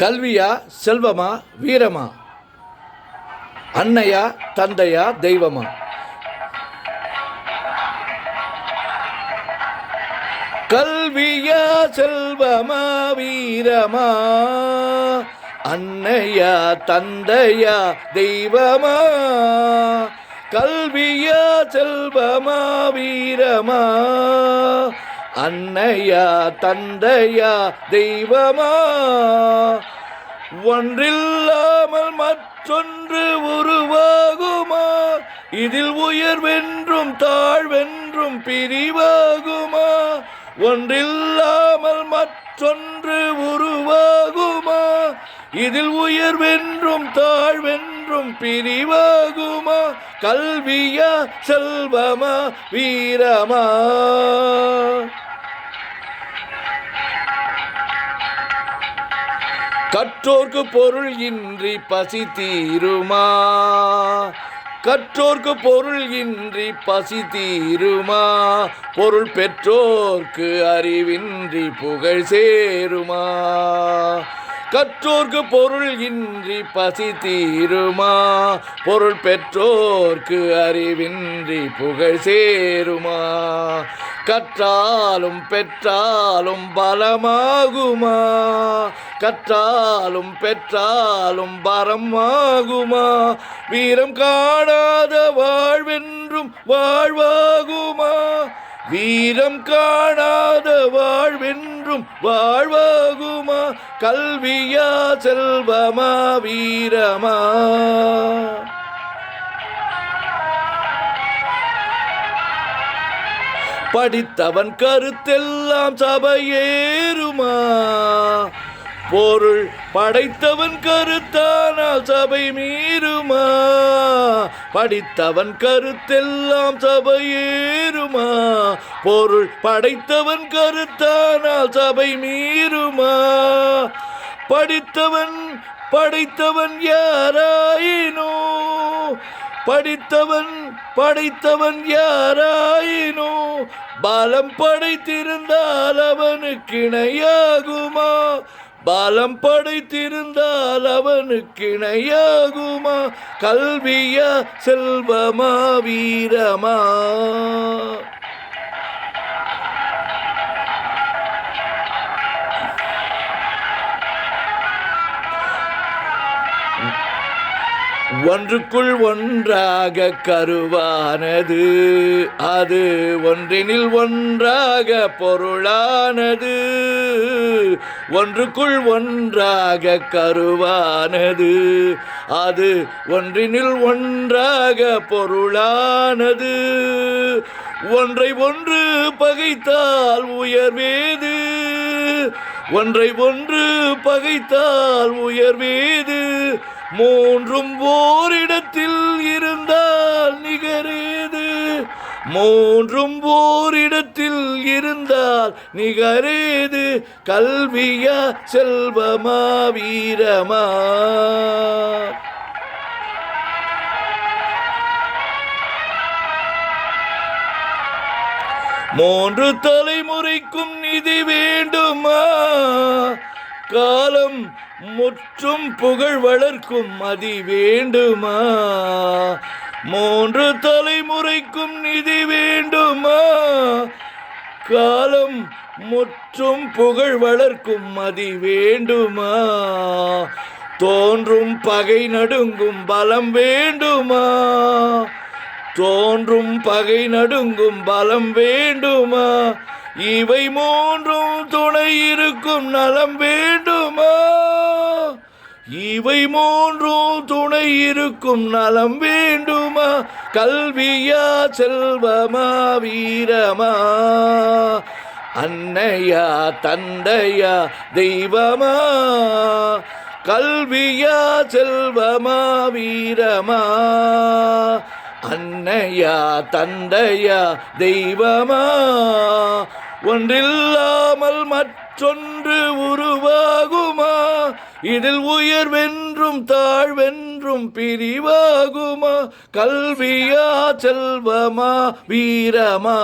கல்வியா செல்வமா வீரமா, அன்னையா தந்தையா தெய்வமா? கல்வியா செல்வமா வீரமா, அன்னையா தந்தையா தெய்வமா? கல்வியா செல்வமா வீரமா, அன்னையா தந்தையா தெய்வமா? ஒன்றில்லாமல் மற்றொன்று உருவாகுமா? இதில் உயர்வென்றும் தாழ்வென்றும் பிரிவாகுமா? ஒன்றில்லாமல் மற்றொன்று உருவாகுமா? இதில் உயர்வென்றும் தாழ்வென்றும் பிரிவாகுமா? கல்வியா செல்வமா வீரமா? கற்றோர்க்கு பொருள் இன்றி பசி தீருமா? கற்றோர்க்கு பொருள் இன்றி பசி தீருமா? பொருள் பெற்றோர்க்கு அறிவின்றி புகழ் சேருமா? கற்றோர்க்கு பொருள் இன்றி பசி தீருமா? பொருள் பெற்றோர்க்கு அறிவின்றி புகழ் சேருமா? கற்றாலும் பெற்றாலும் பலமாகுமா? கற்றாலும் பெற்றாலும் பரமாகுமா? வீரம் காணாத வாழ்வென்றும் வாழ்வாகுமா? வீரம் காணாத வாழ்வென்றும் வாழ்வாகுமா? கல்வியா செல்வமா வீரமா? படித்தவன் கருத்தெல்லாம் சபையேறுமா? பொருள் படைத்தவன் கருத்தானால் சபை மீறுமா? படித்தவன் கருத்தெல்லாம் சபையேறுமா? பொருள் படைத்தவன் கருத்தானால் சபை மீறுமா? படித்தவன் படைத்தவன் யாராயினோ? படித்தவன் படைத்தவன் யாராயினோ? பலம் படைத்திருந்தால் அவனுக்கு இணையாகுமா? பலம் படைத்திருந்தால் அவனுக்கு இணையாகுமா? கல்வியா செல்வமா வீரமா? ஒன்றுக்குள் ஒன்றாக கருவானது, அது ஒன்றினில் ஒன்றாக பொருளானது. ஒன்றுக்குள் ஒன்றாக கருவானது, அது ஒன்றினில் ஒன்றாக பொருளானது. ஒன்றை ஒன்று பகைத்தால் உயர்வேது, ஒன்றை ஒன்று பகைத்தால் உயர்வேது. மூன்றும் ஓரிடத்தில் இருந்தால் நிகரேது, மூன்றும் ஓரிடத்தில் இருந்தால் நிகரேது. கல்வியா செல்வமா வீரமா? மூன்று தலைமுறைக்கும் நிதி வேண்டுமா? காலம் முற்றும் புகழ் வளர்க்கும் மதி வேண்டுமா? மூன்று தலைமுறைக்கும் நிதி வேண்டுமா? காலம் முற்றும் புகழ் வளர்க்கும் மதி வேண்டுமா? தோன்றும் பகை நடுங்கும் பலம் வேண்டுமா? தோன்றும் பகை நடுங்கும் பலம் வேண்டுமா? இவை மூன்றும் துணை இருக்கும் நலம் வேண்டுமா? இவை மூன்றும் துணை இருக்கும் நலம் வேண்டுமா? கல்வியா செல்வமா வீரமா? அன்னையா தந்தையா தெய்வமா? கல்வியா செல்வமா வீரமா? அன்னையா தந்தையா தெய்வமா? ஒன்றில்லாமல் மற்றொன்று உருவாகுமா? இதில் உயர்வென்றும் தாழ்வென்றும் பிரிவாகுமா? கல்வியா செல்வமா வீரமா?